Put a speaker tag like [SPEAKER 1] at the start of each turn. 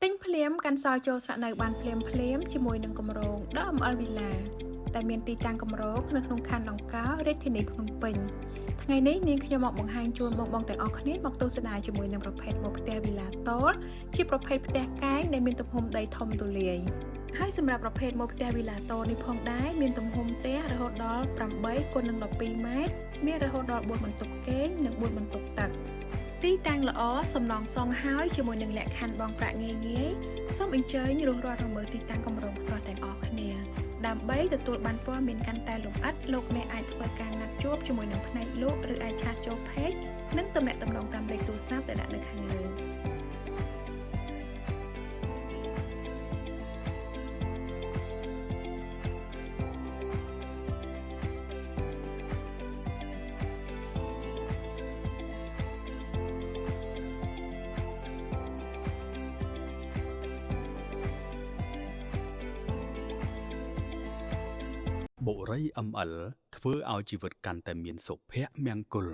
[SPEAKER 1] ទិញភ្លាមកាន់សល់ចូលស្នាក់នៅបានភ្លាមជាមួយនឹងគម្រោង The ML Villa ដែលមានទីតាំងគម្រោងនៅក្នុងខណ្ឌដង្កោរាជធានីភ្នំពេញថ្ងៃនេះនាងខ្ញុំមកបង្ហាញជូនបងទាំងអស់គ្នាមកទស្សនាជាមួយនឹងប្រភេទមួយផ្ទះ Villa តូលជាប្រភេទផ្ទះកែងដែលមានទំហំដីធំទូលាយហើយសម្រាប់ប្រភេទមួយផ្ទះ Villa តូលនេះផងដែរមានទំហំផ្ទះរហូតដល់8 x 12 ម៉ែត្រមានរហូតដល់4បន្ទប់គេងនិង4បន្ទប់ទឹកទីតាំងល្អសំណងសងហើយជាមួយនឹងលក្ខខណ្ឌបង់ប្រាក់ងាយសូមអញ្ជើញរស់រាល់មើលទីតាំងគម្រោងផ្ទាល់ទាំងអស់គ្នាដើម្បីទទួលបានព័ត៌មានកាន់តែលម្អិតលោកអ្នកអាចធ្វើការណាត់ជួបជាមួយនឹងផ្នែកលក់ឬអាចឆាតចូល Page និងទំនាក់ទំនងតាមលេខទូរស័ព្ទដែលដាក់នៅខាងលើ
[SPEAKER 2] បុរី ML ធ្វើឲ្យជីវិតកាន់តែមានសុភមង្គល